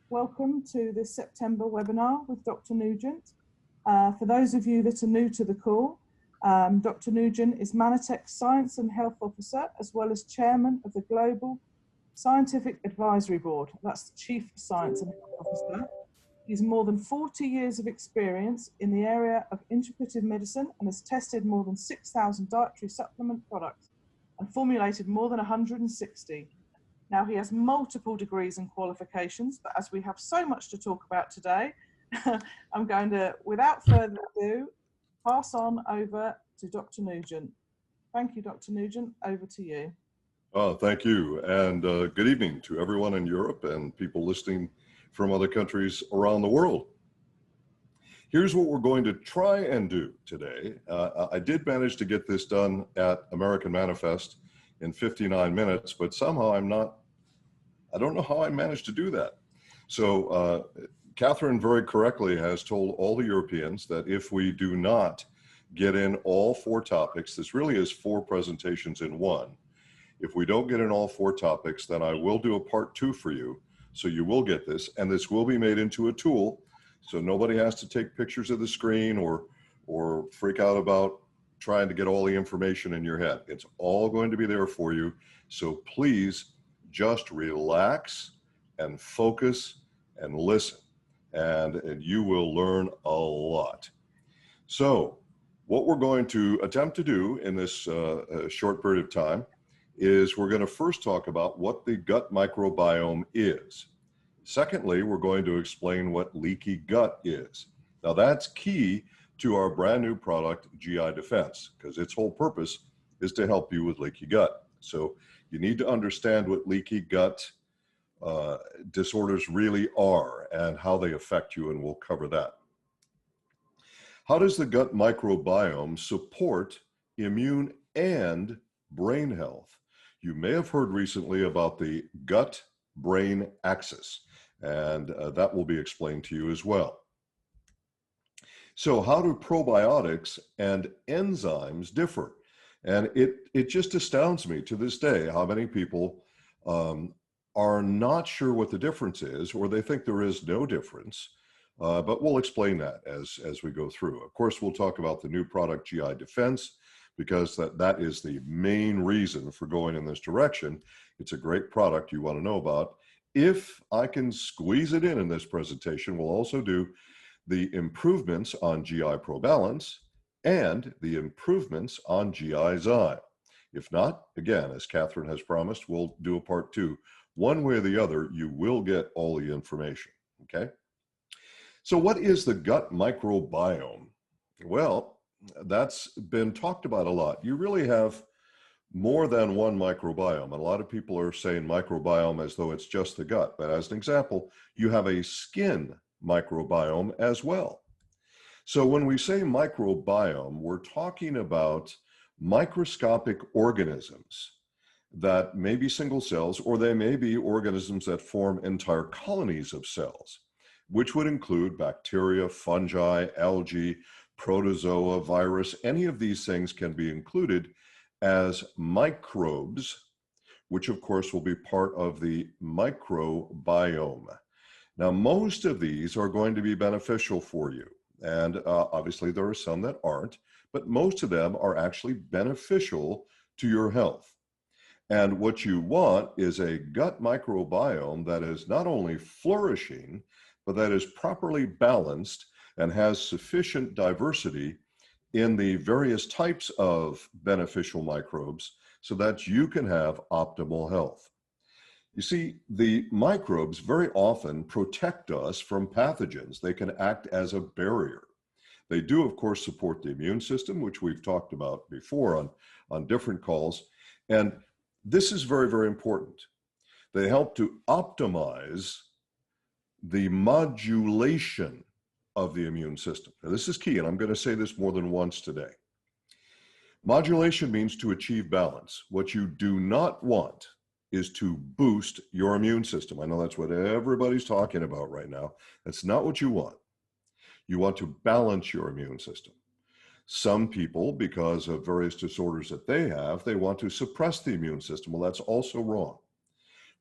Welcome to this September webinar with Dr. Nugent. For those of you that are new to the call, Dr. Nugent is Mannatech's Science and Health Officer, as well as Chairman of the Global Scientific Advisory Board. That's the Chief Science and Health Officer. He's more than 40 years of experience in the area of integrative medicine and has tested more than 6,000 dietary supplement products and formulated more than 160. Now, he has multiple degrees and qualifications, but as we have so much to talk about today, I'm going to, without further ado, pass on over to Dr. Nugent. Thank you, Dr. Nugent. Over to you. Oh, thank you. And good evening to everyone in Europe and people listening from other countries around the world. Here's what we're going to try and do today. I did manage to get this done at American Manifest in 59 minutes, but somehow I don't know how I managed to do that. So Catherine very correctly has told all the Europeans that if we do not get in all 4 topics, this really is 4 presentations in one. If we don't get in all 4 topics, then I will do a part 2 for you. So you will get this, and this will be made into a tool. So nobody has to take pictures of the screen or freak out about trying to get all the information in your head. It's all going to be there for you. So please just relax and focus and listen, and you will learn a lot. So what we're going to attempt to do in this short period of time is we're going to first talk about what the gut microbiome is. Secondly, we're going to explain what leaky gut is. Now that's key to our brand new product, GI Defense, because its whole purpose is to help you with leaky gut. So you need to understand what leaky gut disorders really are and how they affect you, and we'll cover that. How does the gut microbiome support immune and brain health? You may have heard recently about the gut-brain axis, and that will be explained to you as well. So how do probiotics and enzymes differ? And it just astounds me to this day how many people are not sure what the difference is, or they think there is no difference, but we'll explain that as we go through. Of course, we'll talk about the new product, GI Defense, because that is the main reason for going in this direction. It's a great product you want to know about. If I can squeeze it in this presentation, we'll also do the improvements on GI Pro Balance and the improvements on GI Zyme. If not, again, as Catherine has promised, we'll do a part 2. One way or the other, you will get all the information, okay? So what is the gut microbiome? Well, that's been talked about a lot. You really have more than one microbiome. A lot of people are saying microbiome as though it's just the gut. But as an example, you have a skin microbiome as well. So when we say microbiome, we're talking about microscopic organisms that may be single cells, or they may be organisms that form entire colonies of cells, which would include bacteria, fungi, algae, protozoa, virus. Any of these things can be included as microbes, which of course will be part of the microbiome. Now, most of these are going to be beneficial for you. And obviously there are some that aren't, but most of them are actually beneficial to your health. And what you want is a gut microbiome that is not only flourishing, but that is properly balanced and has sufficient diversity in the various types of beneficial microbes so that you can have optimal health. You see, the microbes very often protect us from pathogens. They can act as a barrier. They do, of course, support the immune system, which we've talked about before on different calls. And this is very, very important. They help to optimize the modulation of the immune system. Now, this is key, and I'm going to say this more than once today. Modulation means to achieve balance. What you do not want is to boost your immune system. I know that's what everybody's talking about right now. That's not what you want. You want to balance your immune system. Some people, because of various disorders that they have, they want to suppress the immune system. Well, that's also wrong.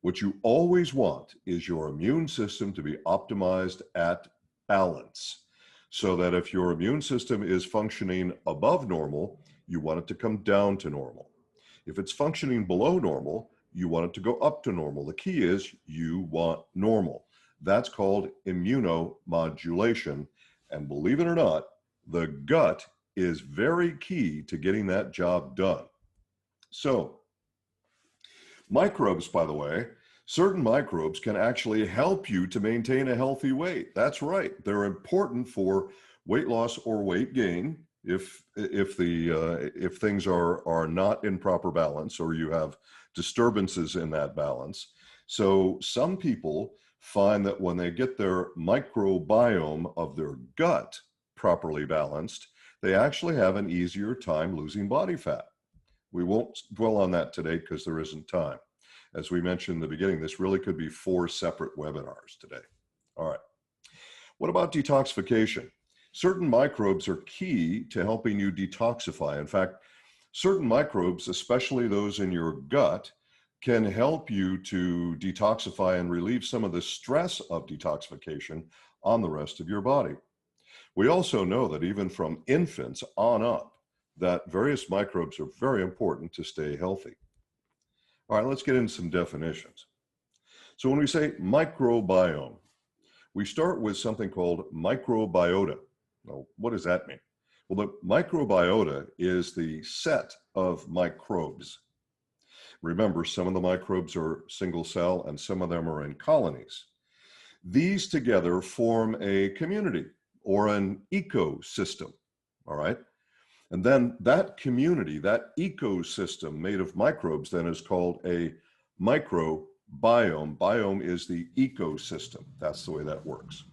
What you always want is your immune system to be optimized at balance, so that if your immune system is functioning above normal, you want it to come down to normal. If it's functioning below normal, you want it to go up to normal. The key is you want normal. That's called immunomodulation. And believe it or not, the gut is very key to getting that job done. So, microbes, by the way, certain microbes can actually help you to maintain a healthy weight. That's right. They're important for weight loss or weight gain if things are not in proper balance or you have disturbances in that balance. So some people find that when they get their microbiome of their gut properly balanced, they actually have an easier time losing body fat. We won't dwell on that today because there isn't time. As we mentioned in the beginning, this really could be 4 separate webinars today. All right. What about detoxification? Certain microbes are key to helping you detoxify. In fact, certain microbes, especially those in your gut, can help you to detoxify and relieve some of the stress of detoxification on the rest of your body. We also know that even from infants on up, that various microbes are very important to stay healthy. All right, let's get into some definitions. So when we say microbiome, we start with something called microbiota. Now, what does that mean? Well, the microbiota is the set of microbes. Remember, some of the microbes are single cell and some of them are in colonies. These together form a community or an ecosystem, all right? And then that community, that ecosystem made of microbes then is called a microbiome. Biome is the ecosystem. That's the way that works.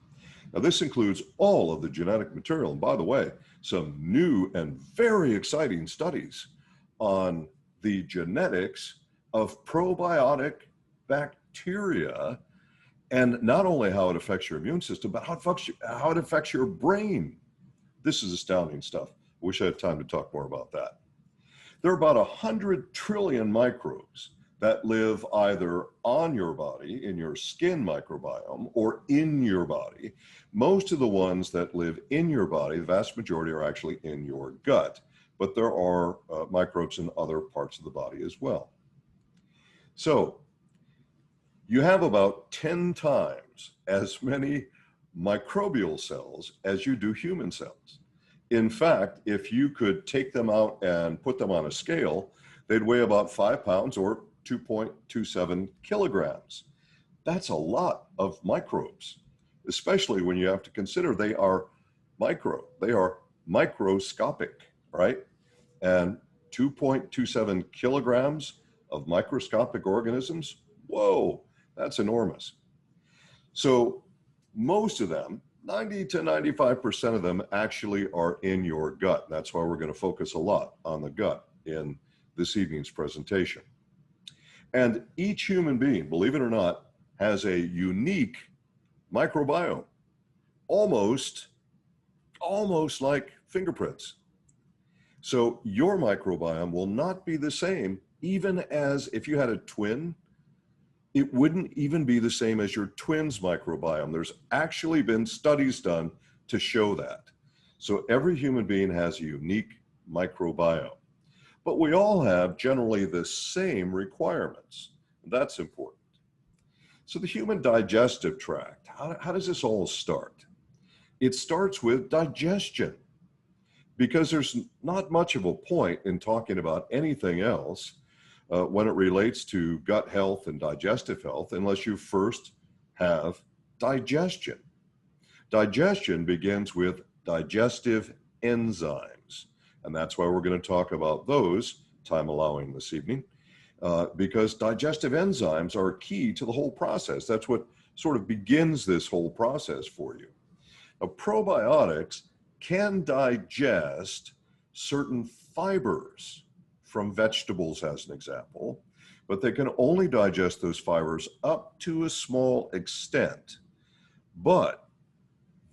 Now, this includes all of the genetic material. And by the way, some new and very exciting studies on the genetics of probiotic bacteria, and not only how it affects your immune system, but how it affects your brain. This is astounding stuff. I wish I had time to talk more about that. There are about 100 trillion microbes that live either on your body, in your skin microbiome, or in your body. Most of the ones that live in your body, the vast majority are actually in your gut, but there are microbes in other parts of the body as well. So you have about 10 times as many microbial cells as you do human cells. In fact, if you could take them out and put them on a scale, they'd weigh about 5 pounds or 2.27 kilograms. That's a lot of microbes, especially when you have to consider they are microscopic, right? And 2.27 kilograms of microscopic organisms, whoa, that's enormous. So most of them, 90 to 95% of them actually are in your gut. That's why we're going to focus a lot on the gut in this evening's presentation. And each human being, believe it or not, has a unique microbiome, almost like fingerprints. So your microbiome will not be the same, even as if you had a twin, it wouldn't even be the same as your twin's microbiome. There's actually been studies done to show that. So every human being has a unique microbiome, but we all have generally the same requirements. That's important. So the human digestive tract, how does this all start? It starts with digestion, because there's not much of a point in talking about anything else when it relates to gut health and digestive health unless you first have digestion. Digestion begins with digestive enzymes, and that's why we're going to talk about those, time allowing this evening, because digestive enzymes are key to the whole process. That's what sort of begins this whole process for you. Now, probiotics can digest certain fibers from vegetables, as an example, but they can only digest those fibers up to a small extent. But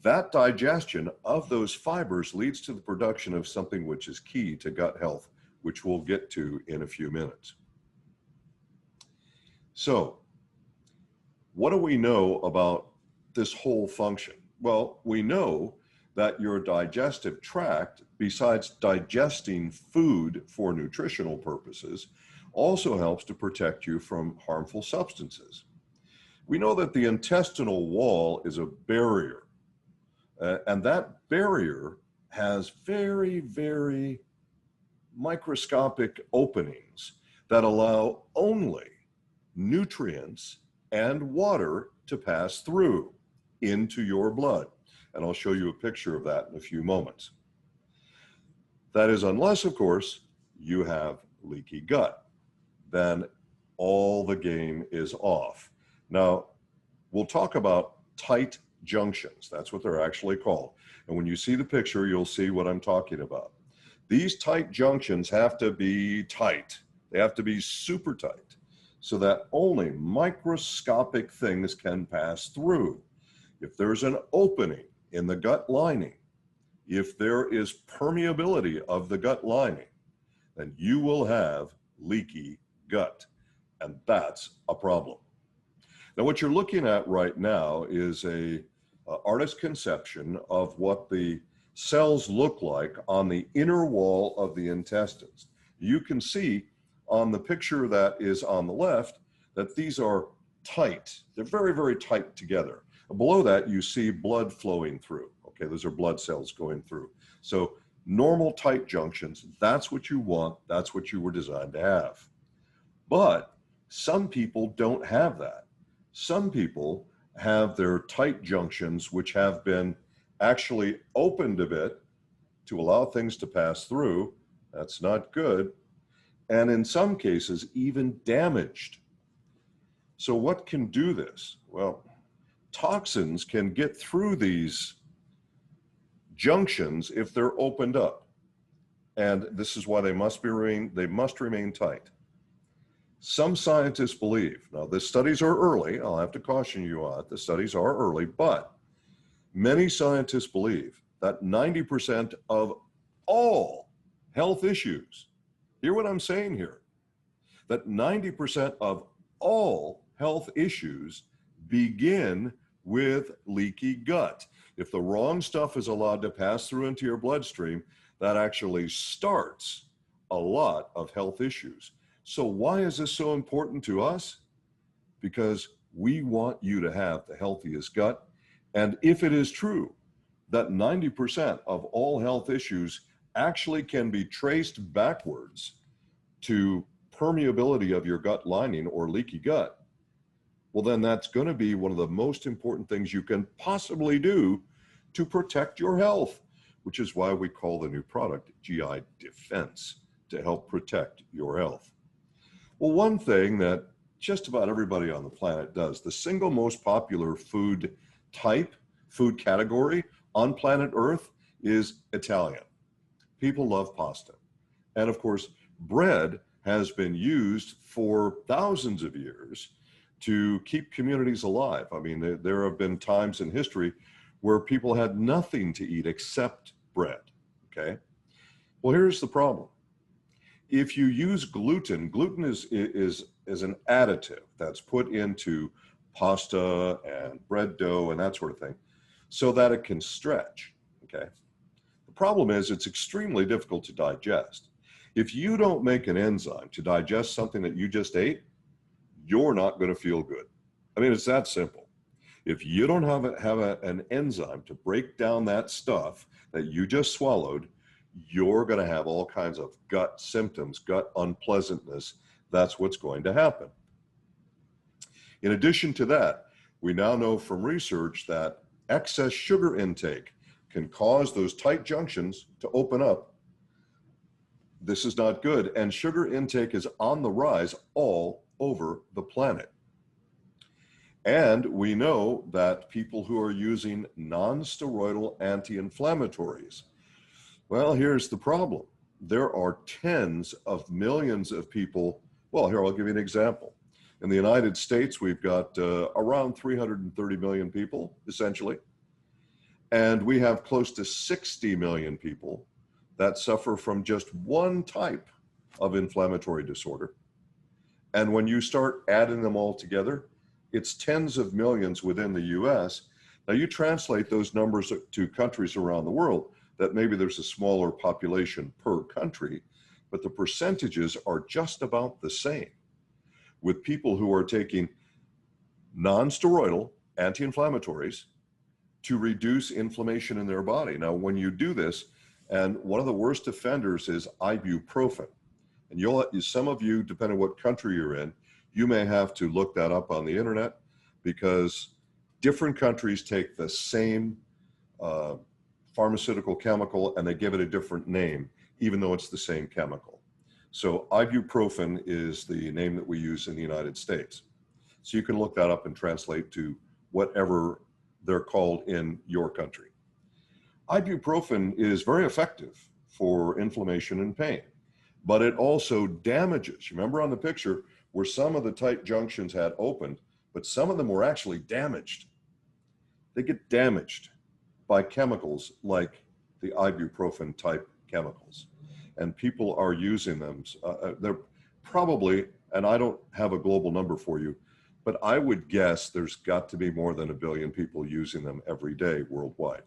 that digestion of those fibers leads to the production of something which is key to gut health, which we'll get to in a few minutes. So what do we know about this whole function? Well, we know that your digestive tract, besides digesting food for nutritional purposes, also helps to protect you from harmful substances. We know that the intestinal wall is a barrier, and that barrier has very, very microscopic openings that allow only nutrients and water to pass through into your blood. And I'll show you a picture of that in a few moments. That is unless, of course, you have leaky gut. Then all the game is off. Now, we'll talk about tight junctions. That's what they're actually called. And when you see the picture, you'll see what I'm talking about. These tight junctions have to be tight. They have to be super tight so that only microscopic things can pass through. If there's an opening in the gut lining, if there is permeability of the gut lining, then you will have leaky gut, and that's a problem. Now, what you're looking at right now is a artist's conception of what the cells look like on the inner wall of the intestines. You can see on the picture that is on the left that these are tight. They're very, very tight together. Below that, you see blood flowing through. Okay, those are blood cells going through. So normal tight junctions, that's what you want. That's what you were designed to have. But some people don't have that. Some people have their tight junctions, which have been actually opened a bit to allow things to pass through. That's not good. And in some cases, even damaged. So what can do this? Well, toxins can get through these junctions if they're opened up. And this is why they must remain tight. Some scientists believe, now the studies are early, I'll have to caution you on it, the studies are early, but many scientists believe that 90% of all health issues, hear what I'm saying here, that 90% of all health issues begin with leaky gut. If the wrong stuff is allowed to pass through into your bloodstream, that actually starts a lot of health issues. So why is this so important to us? Because we want you to have the healthiest gut. And if it is true that 90% of all health issues actually can be traced backwards to permeability of your gut lining or leaky gut, well, then that's going to be one of the most important things you can possibly do to protect your health, which is why we call the new product GI Defense, to help protect your health. Well, one thing that just about everybody on the planet does, the single most popular food type, food category on planet Earth is Italian. People love pasta. And of course, bread has been used for thousands of years to keep communities alive. I mean, there have been times in history where people had nothing to eat except bread, okay? Well, here's the problem. If you use gluten, gluten is an additive that's put into pasta and bread dough and that sort of thing so that it can stretch, okay? The problem is it's extremely difficult to digest. If you don't make an enzyme to digest something that you just ate, you're not going to feel good. I mean, it's that simple. If you don't have an enzyme to break down that stuff that you just swallowed, you're going to have all kinds of gut symptoms, gut unpleasantness. That's what's going to happen. In addition to that, we now know from research that excess sugar intake can cause those tight junctions to open up. This is not good, and sugar intake is on the rise all over the planet. And we know that people who are using non-steroidal anti-inflammatories, well, here's the problem. There are tens of millions of people. Well, here, I'll give you an example. In the United States, we've got around 330 million people, essentially. And we have close to 60 million people that suffer from just one type of inflammatory disorder. And when you start adding them all together, It's tens of millions within the US. Now you translate those numbers to countries around the world that maybe there's a smaller population per country, but the percentages are just about the same with people who are taking non-steroidal anti-inflammatories to reduce inflammation in their body. Now, when you do this, and one of the worst offenders is ibuprofen. And some of you, depending on what country you're in, you may have to look that up on the internet because different countries take the same pharmaceutical chemical and they give it a different name, even though it's the same chemical. So ibuprofen is the name that we use in the United States. So you can look that up and translate to whatever they're called in your country. Ibuprofen is very effective for inflammation and pain, but it also damages. Remember on the picture where some of the tight junctions had opened, but some of them were actually damaged. They get damaged by chemicals like the ibuprofen type chemicals. And people are using them. They're probably, and I don't have a global number for you, but I would guess there's got to be more than 1 billion people using them every day worldwide.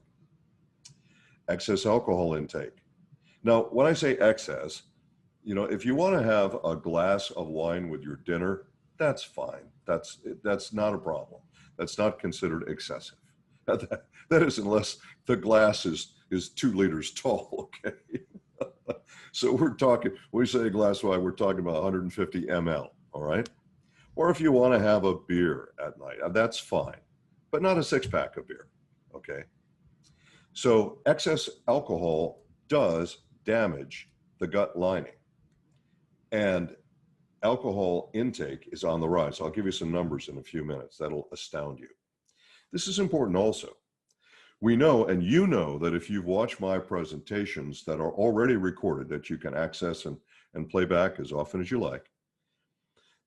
Excess alcohol intake. Now, when I say excess, you know, if you want to have a glass of wine with your dinner, that's fine. That's not a problem. That's not considered excessive. That is unless the glass is 2 liters tall, okay? So we're talking, when we say a glass of wine, we're talking about 150 ml, all right? Or if you want to have a beer at night, that's fine, but not a 6-pack of beer, okay? So excess alcohol does damage the gut lining, and alcohol intake is on the rise. I'll give you some numbers in a few minutes that'll astound you. This is important also. We know, and you know, that if you've watched my presentations that are already recorded that you can access and play back as often as you like,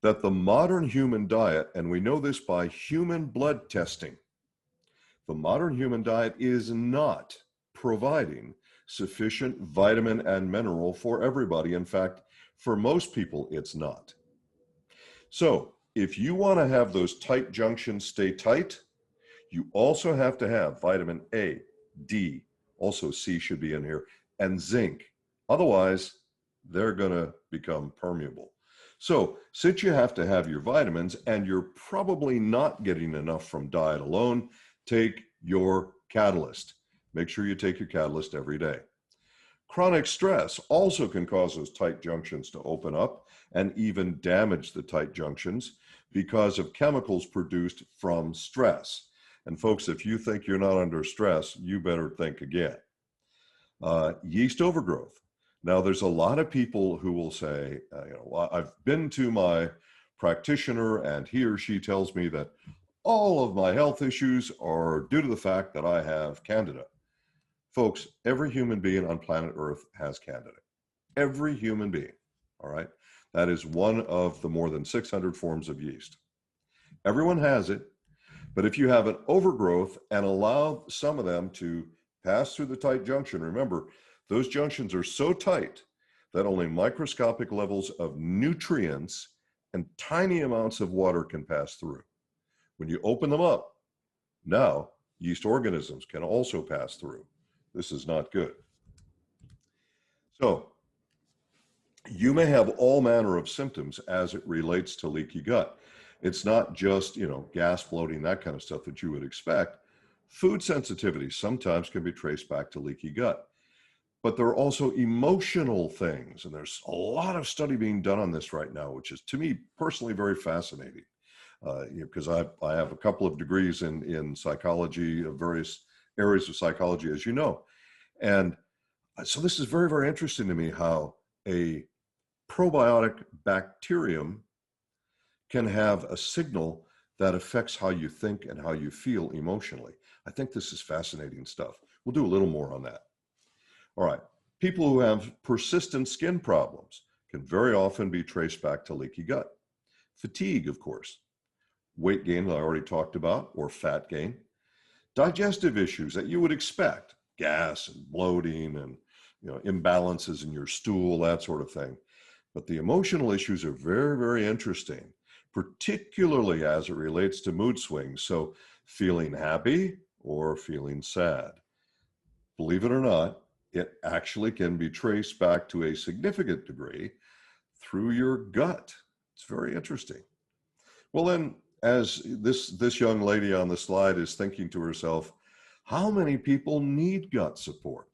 that the modern human diet, and we know this by human blood testing, the modern human diet is not providing sufficient vitamin and mineral for everybody. In fact, for most people, it's not. So if you want to have those tight junctions stay tight, you also have to have vitamin A, D, also C should be in here, and zinc. Otherwise, they're going to become permeable. So since you have to have your vitamins and you're probably not getting enough from diet alone, take your catalyst. Make sure you take your catalyst every day. Chronic stress also can cause those tight junctions to open up and even damage the tight junctions because of chemicals produced from stress. And folks, if you think you're not under stress, you better think again. Yeast overgrowth. Now, there's a lot of people who will say, I've been to my practitioner and he or she tells me that all of my health issues are due to the fact that I have Candida. Folks, every human being on planet Earth has Candida. Every human being, all right? That is one of the more than 600 forms of yeast. Everyone has it, but if you have an overgrowth and allow some of them to pass through the tight junction, remember, those junctions are so tight that only microscopic levels of nutrients and tiny amounts of water can pass through. When you open them up, now yeast organisms can also pass through. This is not good. So you may have all manner of symptoms as it relates to leaky gut. It's not just, gas, bloating, that kind of stuff that you would expect. Food sensitivity sometimes can be traced back to leaky gut. But there are also emotional things, and there's a lot of study being done on this right now, which is, to me, personally very fascinating. Because I have a couple of degrees in psychology, various areas of psychology, as you know. And so this is very, very interesting to me how a probiotic bacterium can have a signal that affects how you think and how you feel emotionally. I think this is fascinating stuff. We'll do a little more on that. All right, people who have persistent skin problems can very often be traced back to leaky gut. Fatigue, of course. Weight gain that I already talked about, or fat gain. Digestive issues that you would expect, gas and bloating and imbalances in your stool, that sort of thing. But the emotional issues are very, very interesting, particularly as it relates to mood swings. So feeling happy or feeling sad. Believe it or not, it actually can be traced back to a significant degree through your gut. It's very interesting. Well, then, as this young lady on the slide is thinking to herself, how many people need gut support?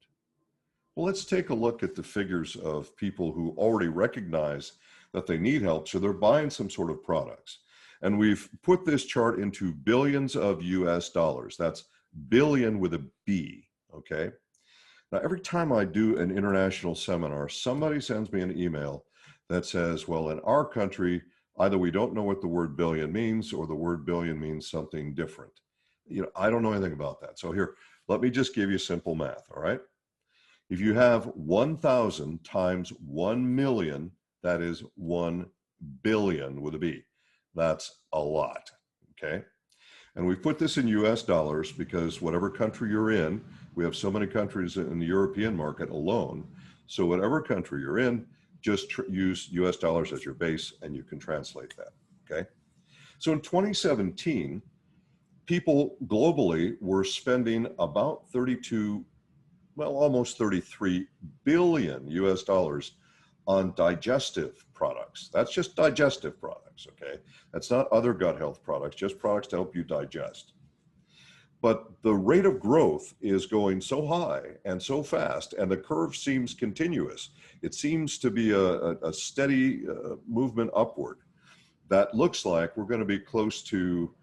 Well, let's take a look at the figures of people who already recognize that they need help, so they're buying some sort of products. And we've put this chart into billions of US dollars. That's billion with a B, okay? Now, every time I do an international seminar, somebody sends me an email that says, well, in our country, either we don't know what the word billion means or the word billion means something different. You know, I don't know anything about that. So here, let me just give you simple math, all right? If you have 1,000 times 1 million, that is 1 billion with a B. That's a lot, okay? And we put this in US dollars because whatever country you're in, we have so many countries in the European market alone. So whatever country you're in, just use US dollars as your base and you can translate that, okay? So in 2017, people globally were spending about almost 33 billion US dollars on digestive products. That's just digestive products, okay? That's not other gut health products, just products to help you digest. But the rate of growth is going so high and so fast, and the curve seems continuous. It seems to be a steady movement upward. That looks like we're going to be close to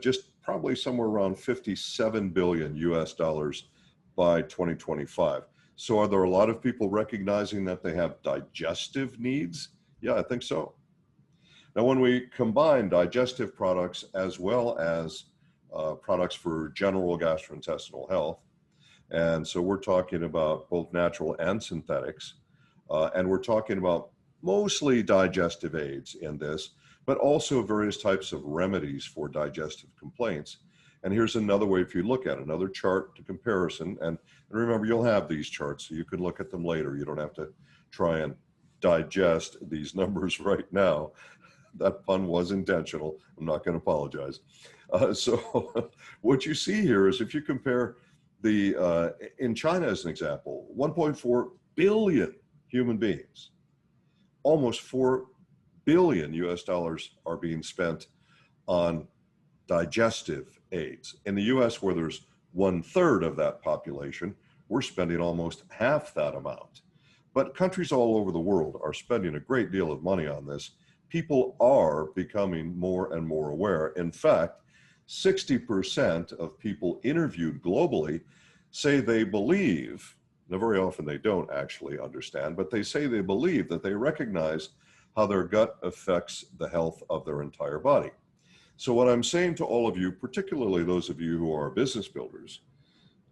just probably somewhere around 57 billion US dollars by 2025. So are there a lot of people recognizing that they have digestive needs? Yeah, I think so. Now, when we combine digestive products as well as products for general gastrointestinal health, and so we're talking about both natural and synthetics, and we're talking about mostly digestive aids in this, but also various types of remedies for digestive complaints. And here's another way if you look at another chart to comparison. And remember, you'll have these charts so you can look at them later. You don't have to try and digest these numbers right now. That pun was intentional. I'm not going to apologize. So what you see here is if you compare in China as an example, 1.4 billion human beings, almost 4 billion US dollars are being spent on digestive aids. In the US, where there's 1/3 of that population, we're spending almost half that amount. But countries all over the world are spending a great deal of money on this. People are becoming more and more aware. In fact, 60% of people interviewed globally say they believe, now very often they don't actually understand, but they say they believe that they recognize how their gut affects the health of their entire body. So what I'm saying to all of you, particularly those of you who are business builders,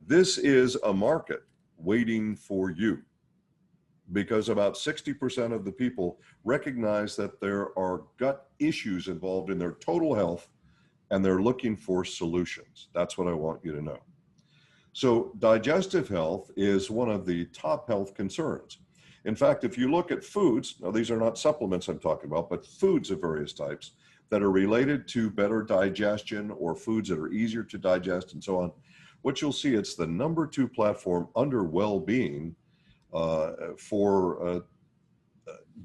this is a market waiting for you, because about 60% of the people recognize that there are gut issues involved in their total health and they're looking for solutions. That's what I want you to know. So digestive health is one of the top health concerns. In fact, if you look at foods, now these are not supplements I'm talking about, but foods of various types that are related to better digestion or foods that are easier to digest and so on, what you'll see, it's the #2 platform under well-being for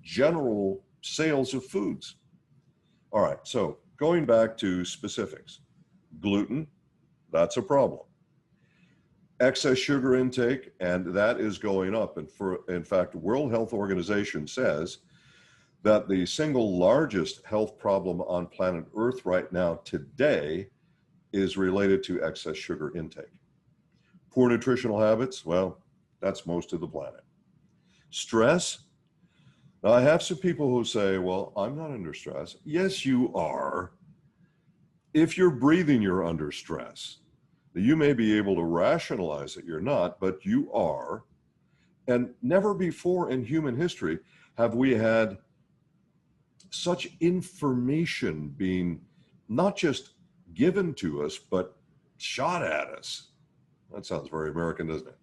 general sales of foods. All right, so going back to specifics, gluten, that's a problem. Excess sugar intake, and that is going up. And in fact, World Health Organization says that the single largest health problem on planet Earth right now today is related to excess sugar intake. Poor nutritional habits, well, that's most of the planet. Stress. Now, I have some people who say, well, I'm not under stress. Yes, you are. If you're breathing, you're under stress. You may be able to rationalize that you're not, but you are. And never before in human history have we had such information being not just given to us, but shot at us. That sounds very American, doesn't it?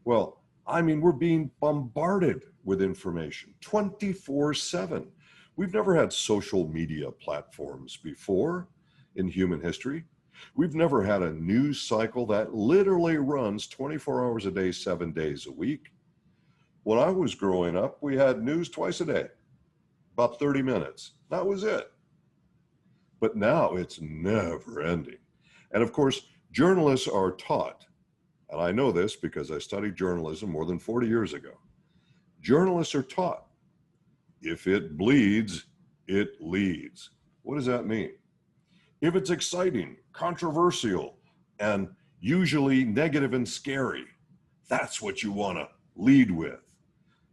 Well, I mean, we're being bombarded with information 24/7. We've never had social media platforms before in human history. We've never had a news cycle that literally runs 24 hours a day, 7 days a week. When I was growing up, we had news twice a day, about 30 minutes. That was it. But now it's never ending. And of course, journalists are taught, and I know this because I studied journalism more than 40 years ago. Journalists are taught, if it bleeds, it leads. What does that mean? If it's exciting, controversial, and usually negative and scary, that's what you want to lead with.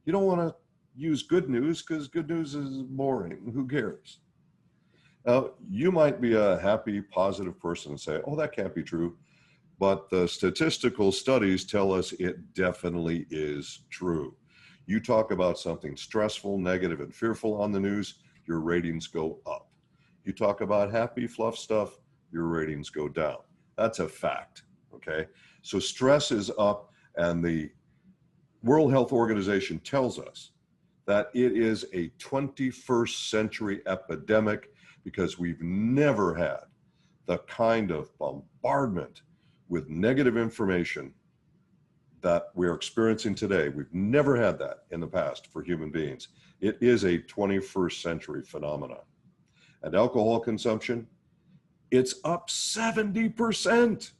You don't want to use good news because good news is boring. Who cares? Now, you might be a happy, positive person and say, oh, that can't be true. But the statistical studies tell us it definitely is true. You talk about something stressful, negative, and fearful on the news, your ratings go up. You talk about happy, fluff stuff, your ratings go down. That's a fact, okay? So stress is up, and the World Health Organization tells us that it is a 21st century epidemic because we've never had the kind of bombardment with negative information that we're experiencing today. We've never had that in the past for human beings. It is a 21st century phenomenon. And alcohol consumption, it's up 70%.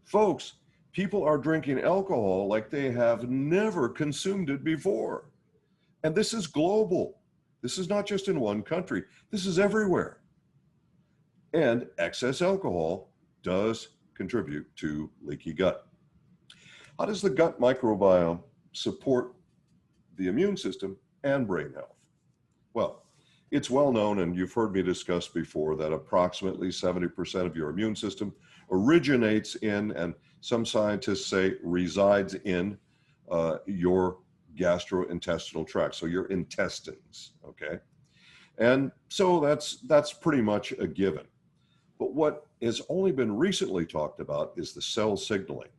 Folks, people are drinking alcohol like they have never consumed it before. And this is global. This is not just in one country. This is everywhere. And excess alcohol does contribute to leaky gut. How does the gut microbiome support the immune system and brain health? Well, it's well known, and you've heard me discuss before, that approximately 70% of your immune system originates in, and some scientists say resides in, your gastrointestinal tract, so your intestines, okay? And so that's pretty much a given. But what has only been recently talked about is the cell signaling.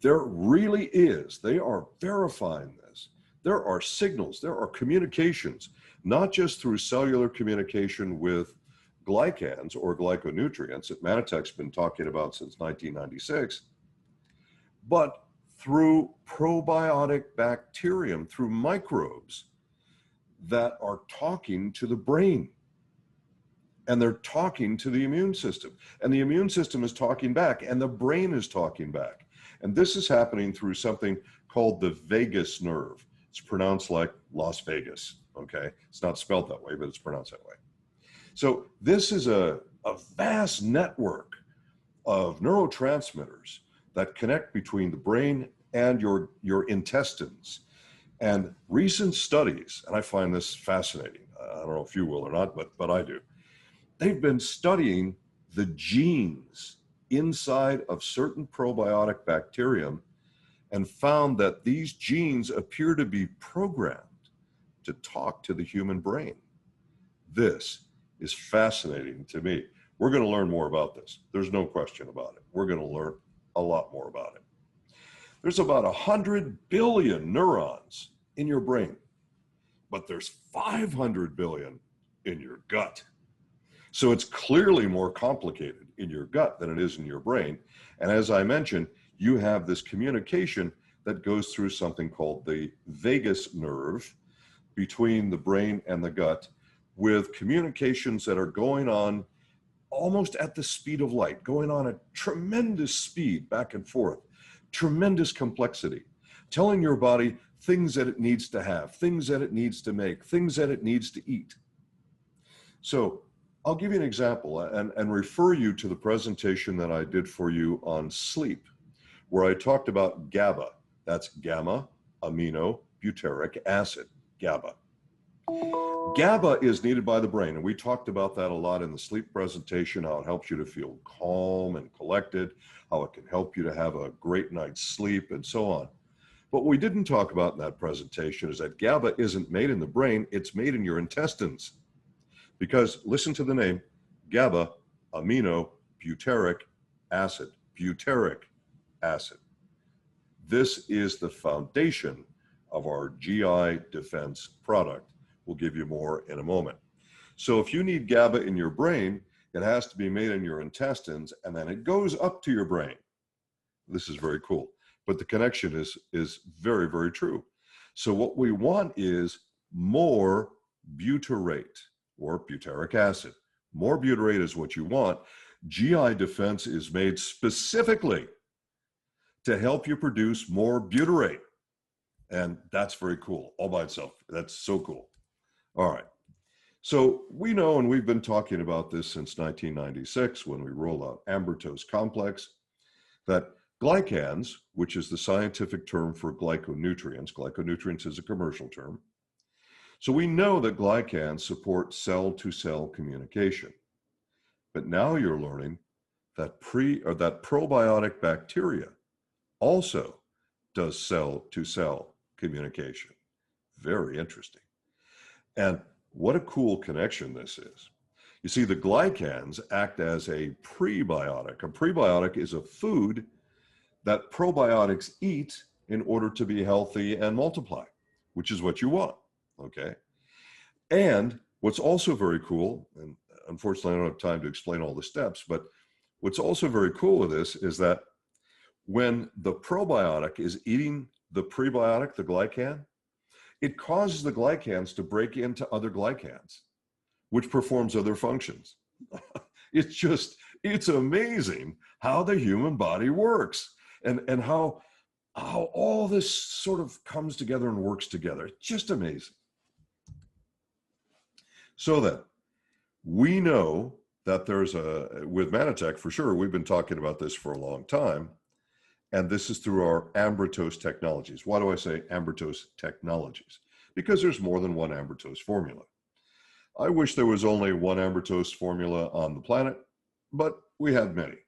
There really is, they are verifying this. There are signals, there are communications, not just through cellular communication with glycans or glyconutrients that Mannatech's been talking about since 1996, but through probiotic bacterium, through microbes that are talking to the brain. And they're talking to the immune system. And the immune system is talking back, and the brain is talking back. And this is happening through something called the vagus nerve. It's pronounced like Las Vegas, okay? It's not spelled that way, but it's pronounced that way. So this is a vast network of neurotransmitters that connect between the brain and your intestines. And recent studies, and I find this fascinating, I don't know if you will or not, but I do. They've been studying the genes inside of certain probiotic bacterium and found that these genes appear to be programmed to talk to the human brain. This is fascinating to me. We're going to learn more about this. There's no question about it. We're going to learn a lot more about it. There's about 100 billion neurons in your brain, but there's 500 billion in your gut. So it's clearly more complicated in your gut than it is in your brain. And as I mentioned, you have this communication that goes through something called the vagus nerve between the brain and the gut, with communications that are going on almost at the speed of light, going on at tremendous speed back and forth, tremendous complexity, telling your body things that it needs to have, things that it needs to make, things that it needs to eat. So I'll give you an example and refer you to the presentation that I did for you on sleep, where I talked about GABA. That's gamma amino butyric acid, GABA. GABA is needed by the brain, and we talked about that a lot in the sleep presentation, how it helps you to feel calm and collected, how it can help you to have a great night's sleep, and so on. What we didn't talk about in that presentation is that GABA isn't made in the brain, it's made in your intestines. Because, listen to the name, GABA amino butyric acid, butyric acid. This is the foundation of our GI defense product, We'll give you more in a moment. So if you need GABA in your brain, it has to be made in your intestines, and then it goes up to your brain. This is very cool. But the connection is very, very true. So what we want is more butyrate or butyric acid. More butyrate is what you want. GI Defense is made specifically to help you produce more butyrate. And that's very cool all by itself. That's so cool. All right. So we know, and we've been talking about this since 1996 when we rolled out Ambrotose Complex, that glycans, which is the scientific term for glyconutrients is a commercial term. So we know that glycans support cell-to-cell communication. But now you're learning that probiotic bacteria also does cell-to-cell communication. Very interesting. And what a cool connection this is. You see, the glycans act as a prebiotic. A prebiotic is a food that probiotics eat in order to be healthy and multiply, which is what you want, okay? And what's also very cool, and unfortunately I don't have time to explain all the steps, but what's also very cool with this is that when the probiotic is eating the prebiotic, the glycan, it causes the glycans to break into other glycans, which performs other functions. It's amazing how the human body works and how all this sort of comes together and works together. It's just amazing. So then, we know that with Mannatech for sure, we've been talking about this for a long time, and this is through our Ambrotose technologies. Why do I say Ambrotose technologies? Because there's more than one Ambrotose formula. I wish there was only one Ambrotose formula on the planet, but we have many.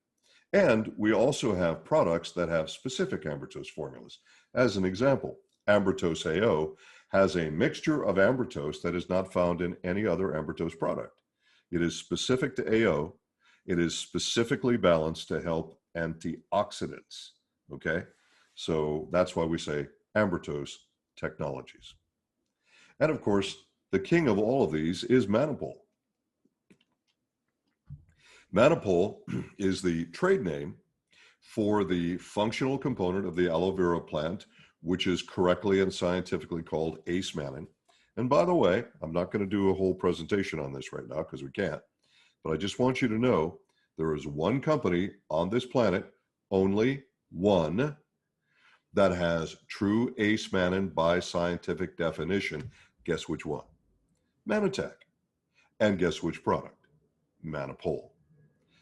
And we also have products that have specific Ambrotose formulas. As an example, Ambrotose AO has a mixture of Ambrotose that is not found in any other Ambrotose product. It is specific to AO. It is specifically balanced to help antioxidants, okay? So that's why we say Ambrotose technologies. And of course, the king of all of these is Manapol. Manapol is the trade name for the functional component of the aloe vera plant, which is correctly and scientifically called acemannan. And by the way, I'm not going to do a whole presentation on this right now because we can't, but I just want you to know there is one company on this planet, only one, that has true acemannan by scientific definition. Guess which one? Mannatech. And guess which product? Manapol.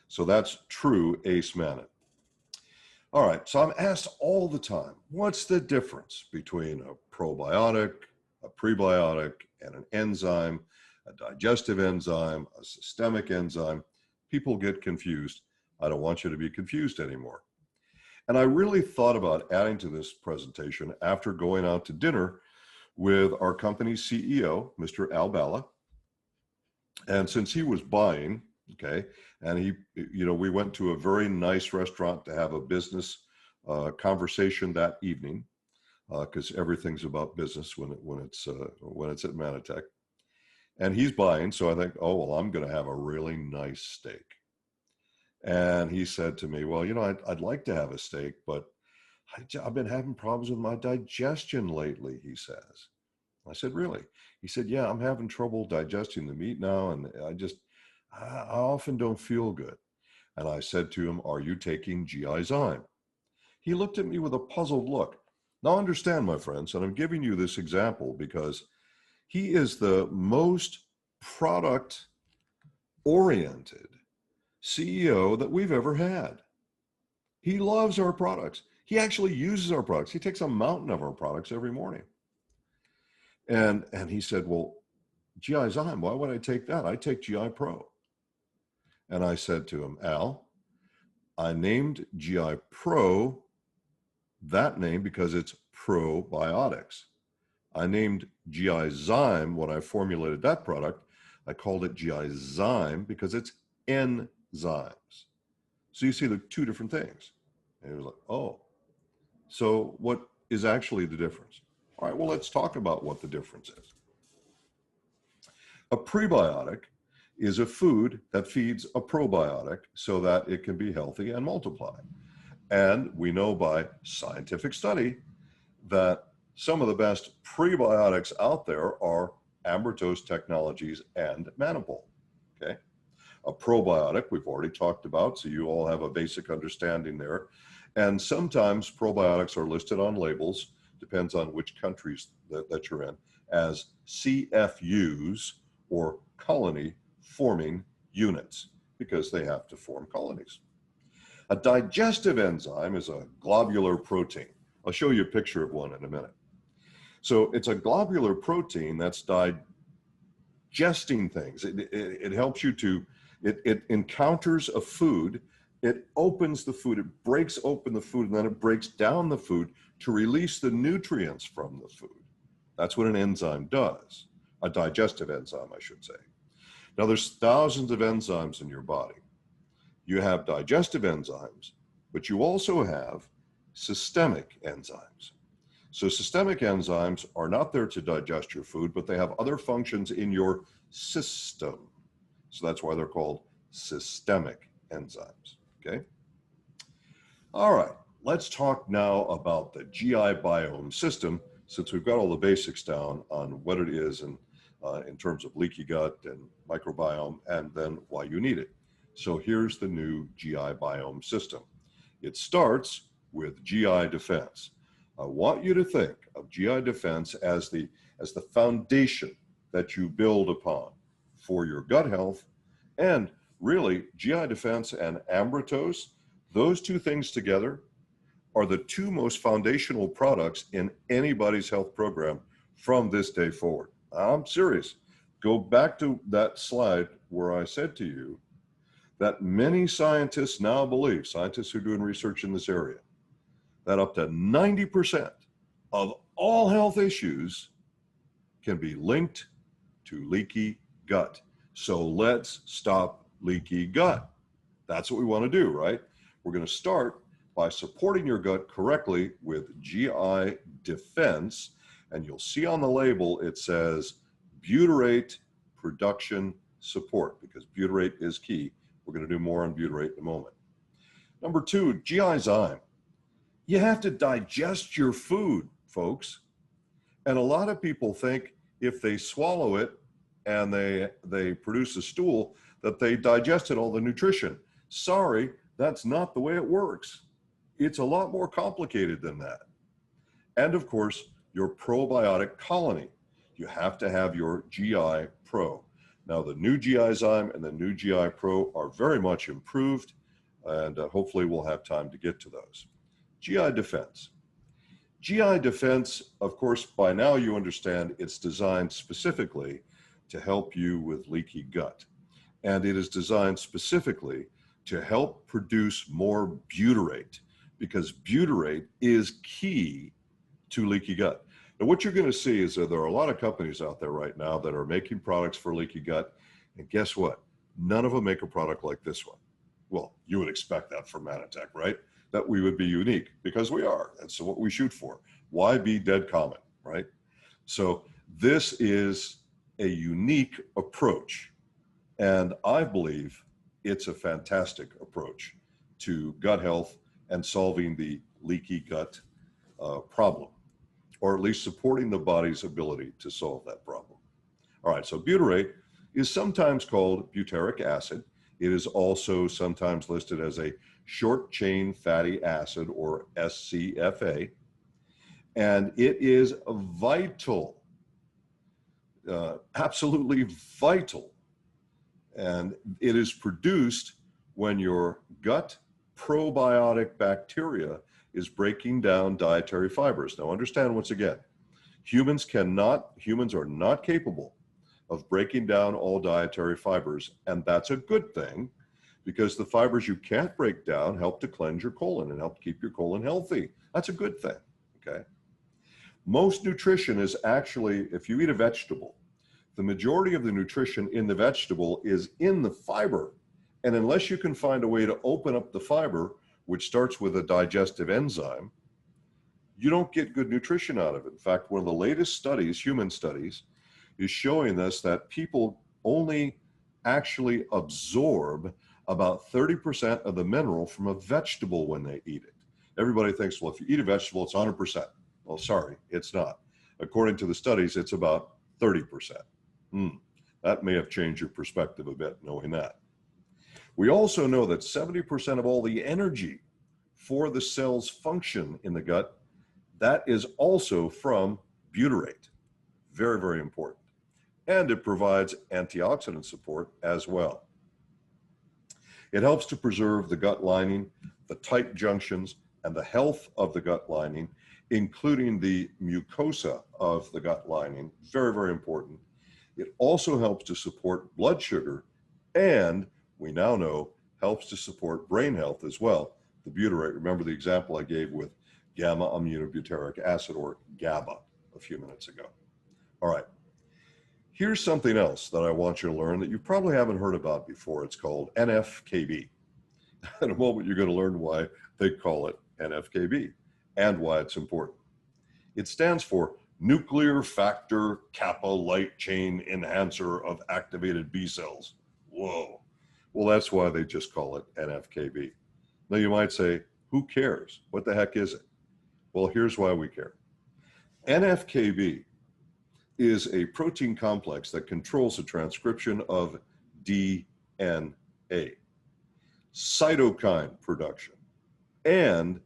So that's true acemannan. All right, so I'm asked all the time, what's the difference between a probiotic, a prebiotic, and an enzyme, a digestive enzyme, a systemic enzyme? People get confused. I don't want you to be confused anymore. And I really thought about adding to this presentation after going out to dinner with our company's CEO, Mr. Al Bala. And since he was buying, okay, and we went to a very nice restaurant to have a business conversation that evening, because everything's about business when it's at Mannatech. And he's buying, so I think, oh, well, I'm going to have a really nice steak. And he said to me, well, I'd like to have a steak, but I've been having problems with my digestion lately, he says. I said, really? He said, yeah, I'm having trouble digesting the meat now, and I often don't feel good. And I said to him, are you taking GI Zyme? He looked at me with a puzzled look. Now understand, my friends, and I'm giving you this example because he is the most product-oriented CEO that we've ever had. He loves our products. He actually uses our products. He takes a mountain of our products every morning. And he said, well, GI Zyme, why would I take that? I take GI Pro. And I said to him, Al, I named GI Pro that name because it's probiotics. I named GI Zyme, when I formulated that product, I called it GI Zyme because it's enzymes. So you see the two different things. And he was like, oh, so what is actually the difference? All right, well, let's talk about what the difference is. A prebiotic is a food that feeds a probiotic so that it can be healthy and multiply. And we know by scientific study that some of the best prebiotics out there are Ambrotose Technologies and Manapol. Okay. A probiotic we've already talked about, so you all have a basic understanding there. And sometimes probiotics are listed on labels, depends on which countries that you're in, as CFUs, or colony forming units, because they have to form colonies. A digestive enzyme is a globular protein. I'll show you a picture of one in a minute. So it's a globular protein that's digesting things. It helps you to, it encounters a food, it opens the food, it breaks open the food, and then it breaks down the food to release the nutrients from the food. That's what an enzyme does, a digestive enzyme, I should say. Now there's thousands of enzymes in your body. You have digestive enzymes, but you also have systemic enzymes. So systemic enzymes are not there to digest your food, but they have other functions in your system. So that's why they're called systemic enzymes, okay? All right, let's talk now about the GI biome system, since we've got all the basics down on what it is and in terms of leaky gut and microbiome, and then why you need it. So here's the new GI biome system. It starts with GI defense. I want you to think of GI defense as the foundation that you build upon for your gut health. And really, GI defense and Ambrotose, those two things together are the two most foundational products in anybody's health program from this day forward. I'm serious. Go back to that slide where I said to you that many scientists now believe, scientists who are doing research in this area, that up to 90% of all health issues can be linked to leaky gut. So let's stop leaky gut. That's what we want to do, right? We're going to start by supporting your gut correctly with GI defense. And you'll see on the label, it says butyrate production support, because butyrate is key. We're going to do more on butyrate in a moment. Number two, GI zyme. You have to digest your food, folks. And a lot of people think if they swallow it and they produce a stool, that they digested all the nutrition. Sorry, that's not the way it works. It's a lot more complicated than that. And of course, your probiotic colony. You have to have your GI Pro. Now, the new GI Zyme and the new GI Pro are very much improved, and hopefully we'll have time to get to those. GI Defense. GI Defense, of course, by now you understand it's designed specifically to help you with leaky gut. And it is designed specifically to help produce more butyrate, because butyrate is key to leaky gut. Now, what you're going to see is that there are a lot of companies out there right now that are making products for leaky gut. And guess what? None of them make a product like this one. Well, you would expect that from Mannatech, right? That we would be unique, because we are. That's what we shoot for. Why be dead common, right? So this is a unique approach. And I believe it's a fantastic approach to gut health and solving the leaky gut problem, or at least supporting the body's ability to solve that problem. All right, so butyrate is sometimes called butyric acid. It is also sometimes listed as a short chain fatty acid, or SCFA, and it is vital, absolutely vital. And it is produced when your gut probiotic bacteria is breaking down dietary fibers. Now understand, once again, humans are not capable of breaking down all dietary fibers, and that's a good thing, because the fibers you can't break down help to cleanse your colon and help keep your colon healthy. That's a good thing, okay? Most nutrition is actually, if you eat a vegetable, the majority of the nutrition in the vegetable is in the fiber. And unless you can find a way to open up the fiber, which starts with a digestive enzyme, you don't get good nutrition out of it. In fact, one of the latest studies, human studies, is showing us that people only actually absorb about 30% of the mineral from a vegetable when they eat it. Everybody thinks, well, if you eat a vegetable, it's 100%. Well, sorry, it's not. According to the studies, it's about 30%. That may have changed your perspective a bit, knowing that. We also know that 70% of all the energy for the cell's function in the gut, that is also from butyrate. Very, very important. And it provides antioxidant support as well. It helps to preserve the gut lining, the tight junctions, and the health of the gut lining, including the mucosa of the gut lining. Very, very important. It also helps to support blood sugar, and we now know helps to support brain health as well. The butyrate, remember the example I gave with gamma aminobutyric acid, or GABA, a few minutes ago. All right. Here's something else that I want you to learn that you probably haven't heard about before. It's called NFKB. In a moment, you're going to learn why they call it NFKB and why it's important. It stands for Nuclear Factor Kappa Light Chain Enhancer of Activated B Cells. Whoa. Well, that's why they just call it NFKB. Now you might say, who cares? What the heck is it? Well, here's why we care. NFKB is a protein complex that controls the transcription of DNA, cytokine production, and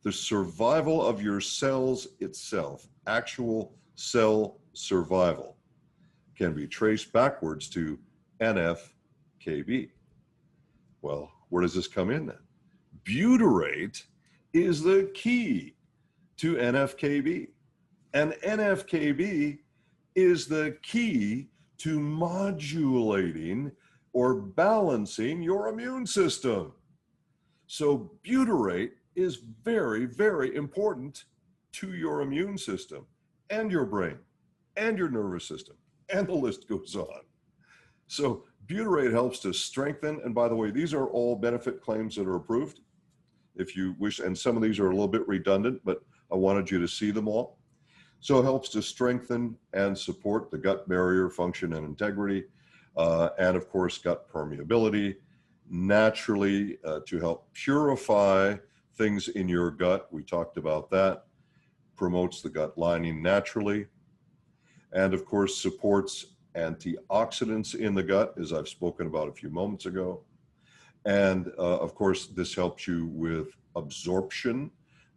the survival of your cells itself. Actual cell survival can be traced backwards to NFKB. Well, where does this come in then? Butyrate is the key to NFKB, and NFKB is the key to modulating or balancing your immune system. So butyrate is very, very important to your immune system and your brain and your nervous system, and the list goes on. So butyrate helps to strengthen, and by the way, these are all benefit claims that are approved, if you wish, and some of these are a little bit redundant, but I wanted you to see them all. So it helps to strengthen and support the gut barrier function and integrity, and of course, gut permeability, naturally to help purify things in your gut. We talked about that. Promotes the gut lining naturally, and of course, supports antioxidants in the gut, as I've spoken about a few moments ago. And of course, this helps you with absorption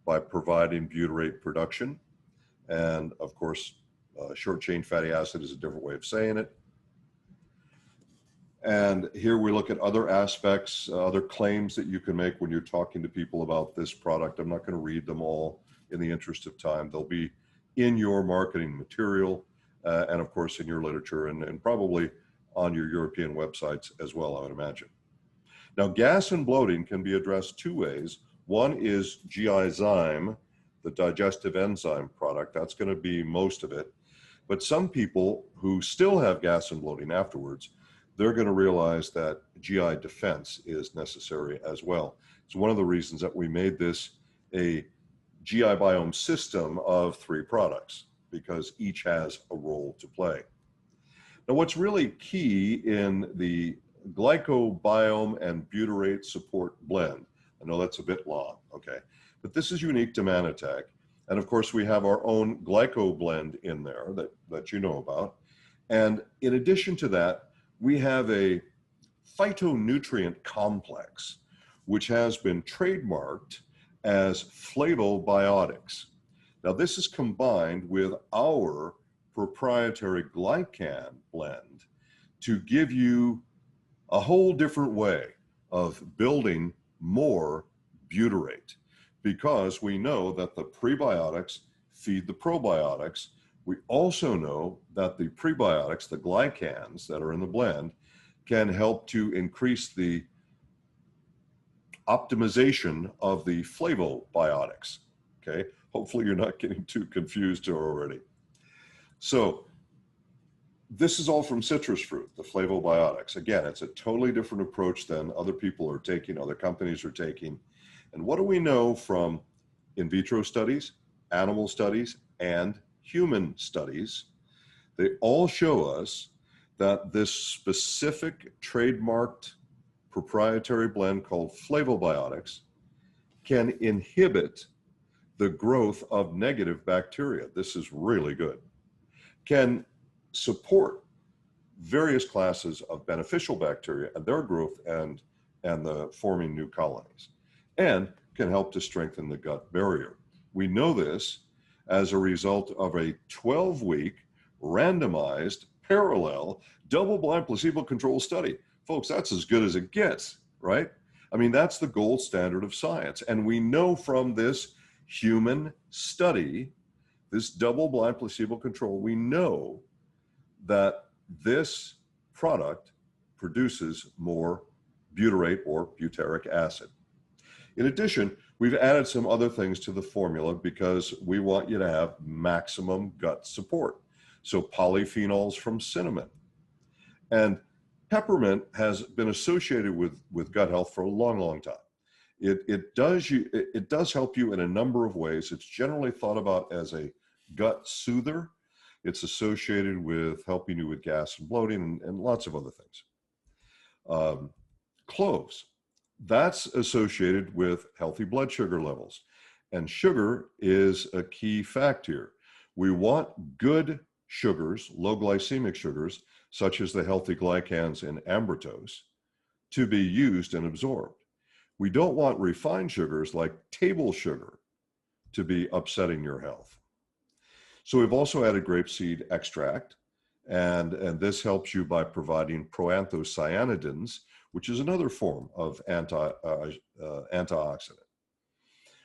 by providing butyrate production. And of course, short chain fatty acid is a different way of saying it. And here we look at other aspects, other claims that you can make when you're talking to people about this product. I'm not going to read them all in the interest of time. They'll be in your marketing material and of course in your literature, and probably on your European websites as well, I would imagine. Now, gas and bloating can be addressed two ways. One is GIzyme, the digestive enzyme product. That's going to be most of it. But some people who still have gas and bloating afterwards, they're going to realize that GI defense is necessary as well. It's one of the reasons that we made this a GI Biome system of 3 products, because each has a role to play. Now, what's really key in the glycobiome and butyrate support blend, I know that's a bit long, okay, but this is unique to Mannatech. And of course, we have our own glyco blend in there that you know about. And in addition to that, we have a phytonutrient complex, which has been trademarked as flavobiotics. Now, this is combined with our proprietary glycan blend to give you a whole different way of building more butyrate, because we know that the prebiotics feed the probiotics. We also know that the prebiotics, the glycans that are in the blend, can help to increase the optimization of the flavobiotics, okay? Hopefully you're not getting too confused already. So this is all from citrus fruit, the flavobiotics. Again, it's a totally different approach than other people are taking, other companies are taking. And what do we know from in vitro studies, animal studies, and human studies? They all show us that this specific trademarked proprietary blend called flavobiotics can inhibit the growth of negative bacteria. This is really good. Can support various classes of beneficial bacteria and their growth and the forming new colonies, and can help to strengthen the gut barrier. We know this as a result of a 12-week randomized parallel double-blind placebo-controlled study. Folks, that's as good as it gets, right? I mean, that's the gold standard of science. And we know from this human study, this double-blind placebo-control, we know that this product produces more butyrate or butyric acid. In addition, we've added some other things to the formula because we want you to have maximum gut support. So polyphenols from cinnamon. And peppermint has been associated with gut health for a long, long time. It does help you in a number of ways. It's generally thought about as a gut soother. It's associated with helping you with gas and bloating and lots of other things. Cloves, that's associated with healthy blood sugar levels. And sugar is a key fact here. We want good sugars, low glycemic sugars, such as the healthy glycans in Ambrotose, to be used and absorbed. We don't want refined sugars like table sugar to be upsetting your health. So we've also added grapeseed extract, and this helps you by providing proanthocyanidins, which is another form of antioxidant.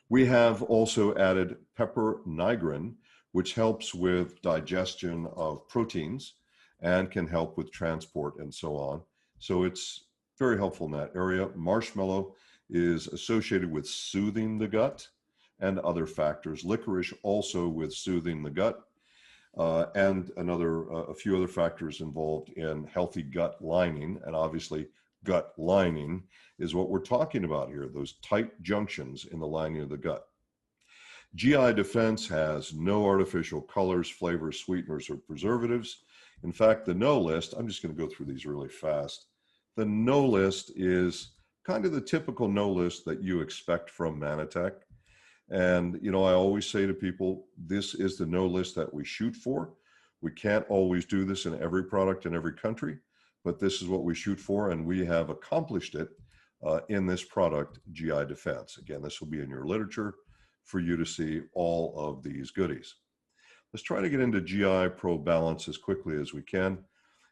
We have also added pepper nigrin, which helps with digestion of proteins and can help with transport and so on. So it's very helpful in that area. Marshmallow is associated with soothing the gut and other factors. Licorice also with soothing the gut, and a few other factors involved in healthy gut lining. And obviously gut lining is what we're talking about here, those tight junctions in the lining of the gut. GI Defense has no artificial colors, flavors, sweeteners, or preservatives. In fact, the no list, I'm just going to go through these really fast. The no list is kind of the typical no list that you expect from Mannatech. And, you know, I always say to people, this is the no list that we shoot for. We can't always do this in every product in every country, but this is what we shoot for, and we have accomplished it in this product, GI Defense. Again, this will be in your literature for you to see all of these goodies. Let's try to get into GI Pro Balance as quickly as we can.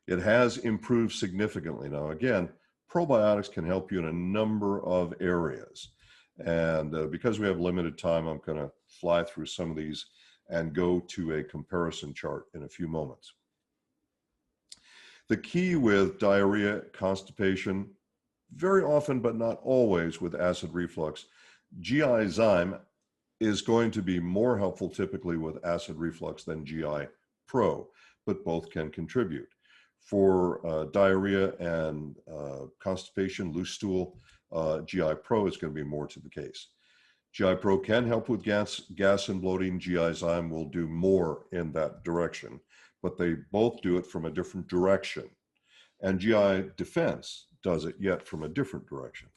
It has improved significantly. Now, again, probiotics can help you in a number of areas. And because we have limited time, I'm going to fly through some of these and go to a comparison chart in a few moments. The key with diarrhea, constipation, very often but not always with acid reflux, GI Zyme is going to be more helpful typically with acid reflux than GI Pro, but both can contribute. For diarrhea and constipation, loose stool, GI Pro is going to be more to the case. GI Pro can help with gas and bloating. GI Zyme will do more in that direction, but they both do it from a different direction. And GI Defense does it yet from a different direction.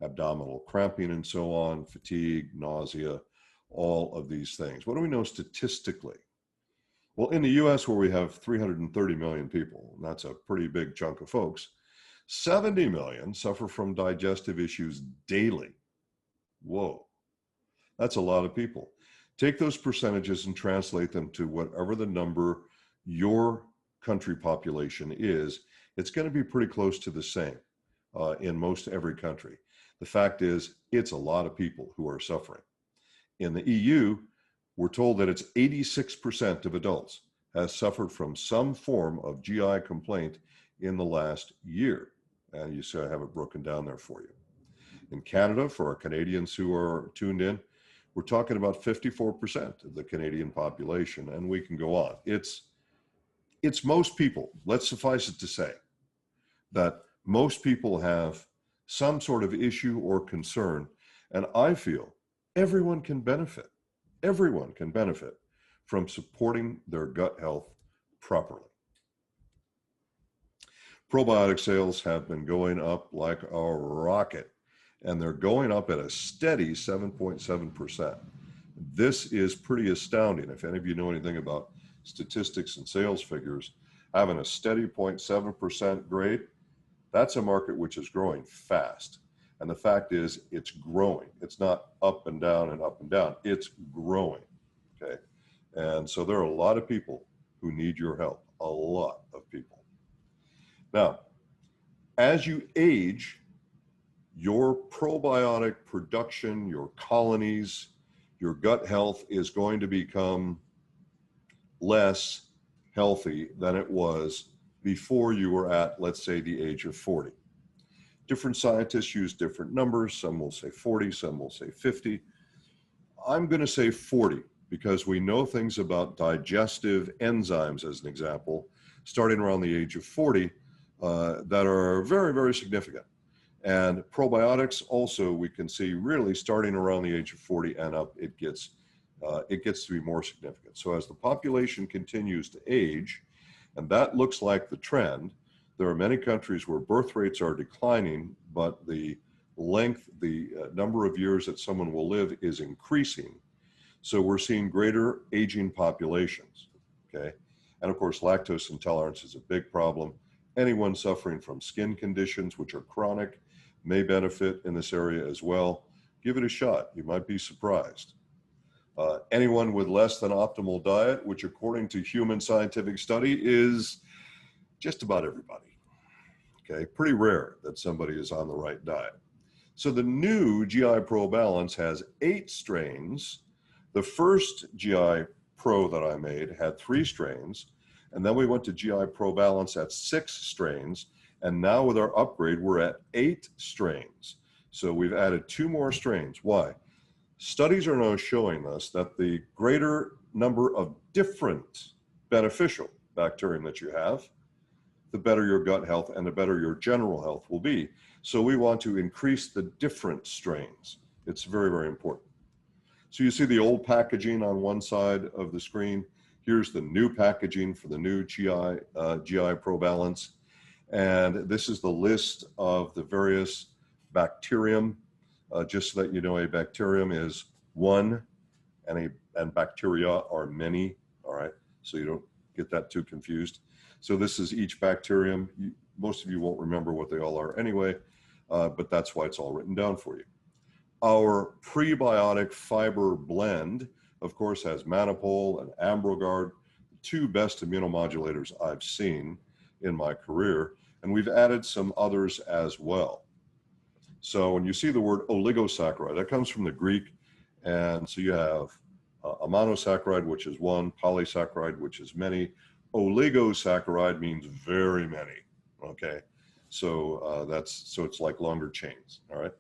Abdominal cramping and so on, fatigue, nausea, all of these things. What do we know statistically? Well, in the US, where we have 330 million people, and that's a pretty big chunk of folks, 70 million suffer from digestive issues daily. Whoa, that's a lot of people. Take those percentages and translate them to whatever the number your country population is. It's going to be pretty close to the same in most every country. The fact is, it's a lot of people who are suffering. In the EU, we're told that it's 86% of adults has suffered from some form of GI complaint in the last year. And you see I have it broken down there for you. In Canada, for our Canadians who are tuned in, we're talking about 54% of the Canadian population, and we can go on. It's most people. Let's suffice it to say that most people have some sort of issue or concern, and I feel everyone can benefit. Everyone can benefit from supporting their gut health properly. Probiotic sales have been going up like a rocket, and they're going up at a steady 7.7%. This is pretty astounding. If any of you know anything about statistics and sales figures, having a steady 0.7% grade, that's a market which is growing fast. And the fact is, it's growing. It's not up and down and up and down. It's growing, okay? And so there are a lot of people who need your help, a lot of people. Now, as you age, your probiotic production, your colonies, your gut health is going to become less healthy than it was before you were at, let's say, the age of 40. Different scientists use different numbers. Some will say 40, some will say 50. I'm going to say 40 because we know things about digestive enzymes, as an example, starting around the age of 40 that are very, very significant. And probiotics also, we can see really starting around the age of 40 and up, it gets to be more significant. So as the population continues to age, and that looks like the trend, there are many countries where birth rates are declining, but the length, the number of years that someone will live is increasing. So we're seeing greater aging populations, okay? And of course, lactose intolerance is a big problem. Anyone suffering from skin conditions, which are chronic, may benefit in this area as well. Give it a shot. You might be surprised. Anyone with less than optimal diet, which according to human scientific study is just about everybody. Okay, pretty rare that somebody is on the right diet. So the new GI Pro Balance has 8 strains. The first GI Pro that I made had 3 strains, and then we went to GI Pro Balance at 6 strains, and now with our upgrade, we're at 8 strains. So we've added 2 more strains. Why? Studies are now showing us that the greater number of different beneficial bacterium that you have, the better your gut health and the better your general health will be. So we want to increase the different strains. It's very, very important. So you see the old packaging on one side of the screen. Here's the new packaging for the new GI Pro Balance. And this is the list of the various bacterium. Just so that you know, a bacterium is one and bacteria are many, all right? So you don't get that too confused. So this is each bacterium. Most of you won't remember what they all are anyway, but that's why it's all written down for you. Our prebiotic fiber blend, of course, has Manapol and Ambrotose, the 2 best immunomodulators I've seen in my career, and we've added some others as well. So when you see the word oligosaccharide, that comes from the Greek, and so you have a monosaccharide, which is one, polysaccharide, which is many. Oligosaccharide means very many, okay? So so it's like longer chains, all right?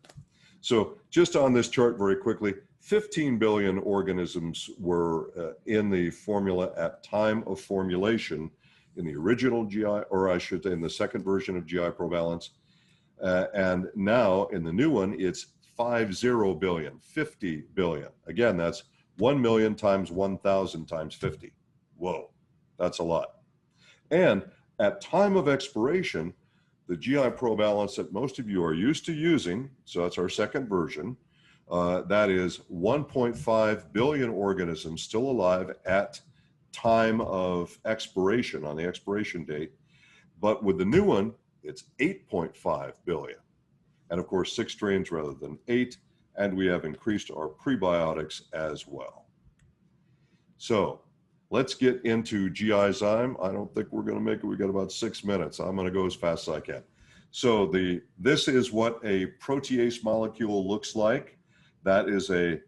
So just on this chart very quickly, 15 billion organisms were in the formula at time of formulation in the original GI, or I should say in the second version of GI Pro Balance. And now in the new one, it's 50 billion, 50 billion. Again, that's 1 million times 1,000 times 50. Whoa, that's a lot. And at time of expiration, the GI Pro Balance that most of you are used to using, so that's our second version, that is 1.5 billion organisms still alive at time of expiration, on the expiration date. But with the new one, it's 8.5 billion. And of course, 6 strains rather than 8. And we have increased our prebiotics as well. So let's get into GI Zyme. I don't think we're going to make it. We got about 6 minutes. I'm going to go as fast as I can. So this is what a protease molecule looks like. That is a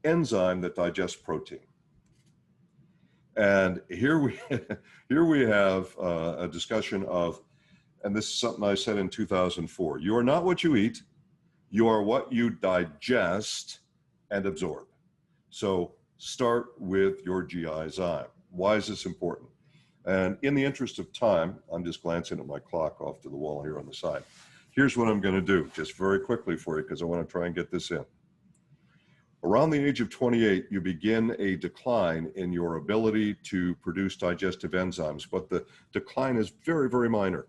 enzyme that digests protein. And here we have a discussion of, and this is something I said in 2004, you are not what you eat, you are what you digest and absorb. So start with your GI Zyme. Why is this important? And in the interest of time, I'm just glancing at my clock off to the wall here on the side. Here's what I'm going to do, just very quickly for you, because I want to try and get this in. Around the age of 28, you begin a decline in your ability to produce digestive enzymes, but the decline is very, very minor.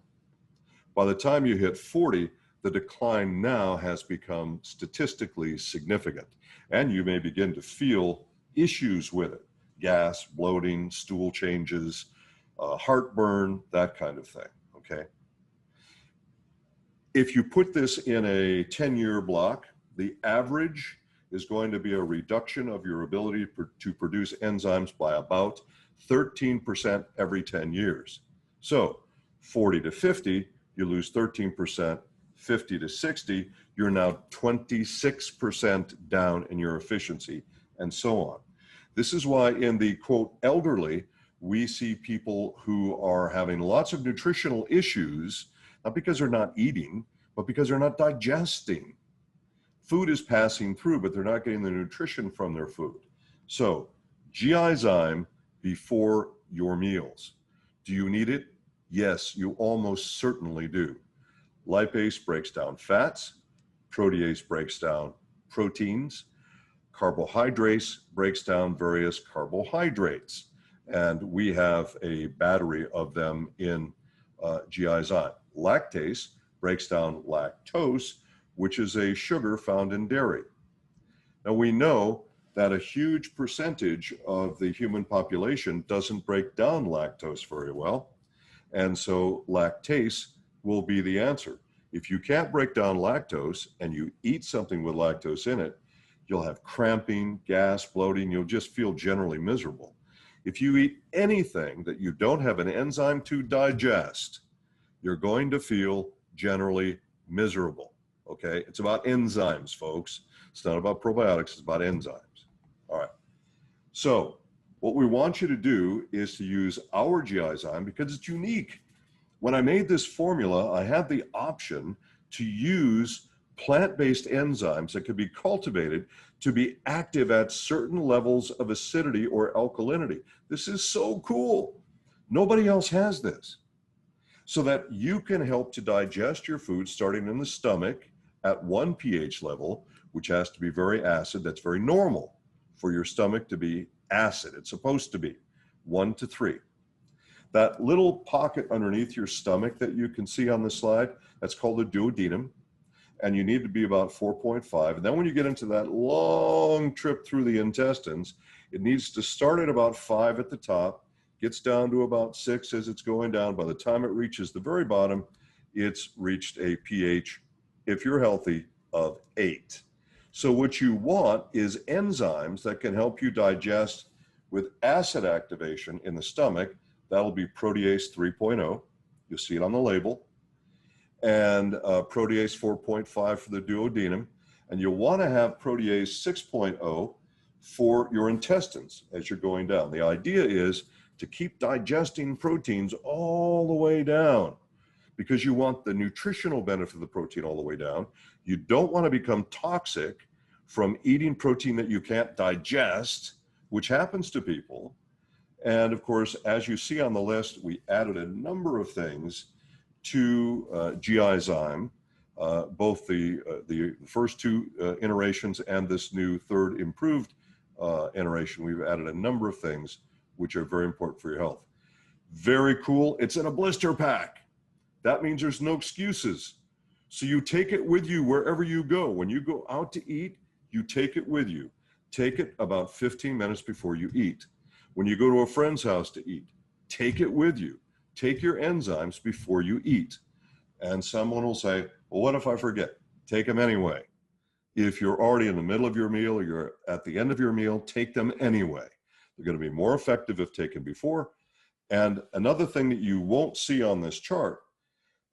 By the time you hit 40, the decline now has become statistically significant, and you may begin to feel issues with it: gas, bloating, stool changes, heartburn, that kind of thing, okay? If you put this in a 10-year block, the average is going to be a reduction of your ability to produce enzymes by about 13% every 10 years. So 40 to 50, you lose 13%, 50 to 60, you're now 26% down in your efficiency, and so on. This is why in the quote elderly, we see people who are having lots of nutritional issues, not because they're not eating, but because they're not digesting. Food is passing through, but they're not getting the nutrition from their food. So GI-zyme before your meals. Do you need it? Yes, you almost certainly do. Lipase breaks down fats, protease breaks down proteins, carbohydrates breaks down various carbohydrates, and we have a battery of them in GI-zyme. Lactase breaks down lactose, which is a sugar found in dairy. Now we know that a huge percentage of the human population doesn't break down lactose very well, and so lactase will be the answer. If you can't break down lactose and you eat something with lactose in it, you'll have cramping, gas, bloating, you'll just feel generally miserable. If you eat anything that you don't have an enzyme to digest, you're going to feel generally miserable, okay? It's about enzymes, folks. It's not about probiotics, it's about enzymes. All right, so what we want you to do is to use our GI-zyme because it's unique. When I made this formula, I had the option to use plant-based enzymes that could be cultivated to be active at certain levels of acidity or alkalinity. This is so cool. Nobody else has this. So that you can help to digest your food starting in the stomach at 1 pH level, which has to be very acid. That's very normal for your stomach to be acid. It's supposed to be 1 to 3. That little pocket underneath your stomach that you can see on the slide, that's called the duodenum, and you need to be about 4.5. And then when you get into that long trip through the intestines, it needs to start at about 5 at the top, gets down to about 6 as it's going down. By the time it reaches the very bottom, it's reached a pH, if you're healthy, of 8. So what you want is enzymes that can help you digest with acid activation in the stomach. That'll be protease 3.0. You'll see it on the label. And protease 4.5 for the duodenum. And you'll want to have protease 6.0 for your intestines as you're going down. The idea is to keep digesting proteins all the way down because you want the nutritional benefit of the protein all the way down. You don't want to become toxic from eating protein that you can't digest, which happens to people. And of course, as you see on the list, we added a number of things to GI-zyme, both the first 2 iterations and this new 3rd improved iteration. We've added a number of things which are very important for your health. Very cool. It's in a blister pack. That means there's no excuses. So you take it with you wherever you go. When you go out to eat, you take it with you. Take it about 15 minutes before you eat. When you go to a friend's house to eat, take it with you. Take your enzymes before you eat. And someone will say, well, what if I forget? Take them anyway. If you're already in the middle of your meal or you're at the end of your meal, take them anyway. They're going to be more effective if taken before. And another thing that you won't see on this chart,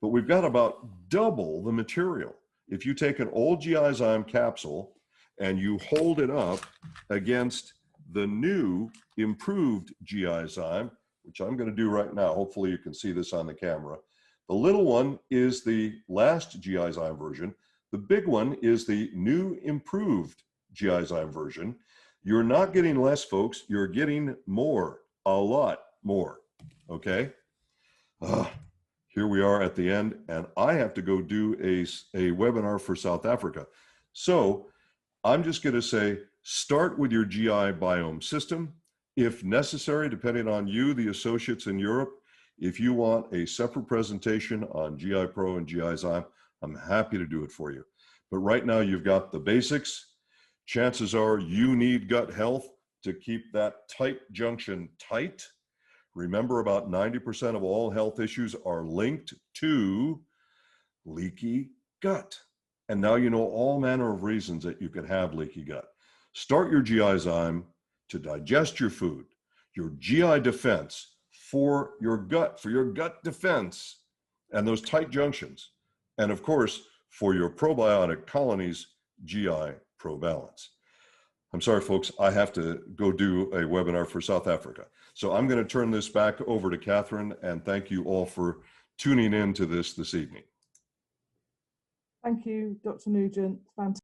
but we've got about double the material. If you take an old GI-zyme capsule and you hold it up against the new improved GI-zyme, which I'm going to do right now. Hopefully you can see this on the camera. The little one is the last GI-zyme version. The big one is the new improved GI-zyme version. You're not getting less, folks. You're getting more, a lot more, okay? Here we are at the end, and I have to go do a webinar for South Africa. So I'm just going to say Start with your GI biome system. If necessary, depending on you, the associates in Europe, if you want a separate presentation on GI Pro and GI Zyme, I'm happy to do it for you. But right now you've got the basics. Chances are you need gut health to keep that tight junction tight. Remember, about 90% of all health issues are linked to leaky gut. And now you know all manner of reasons that you could have leaky gut. Start your GI Zyme to digest your food, your GI defense for your gut defense and those tight junctions. And of course, for your probiotic colonies, GI Pro Balance. I'm sorry, folks, I have to go do a webinar for South Africa. So I'm going to turn this back over to Catherine, and thank you all for tuning in to this evening. Thank you, Dr. Nugent. Fantastic.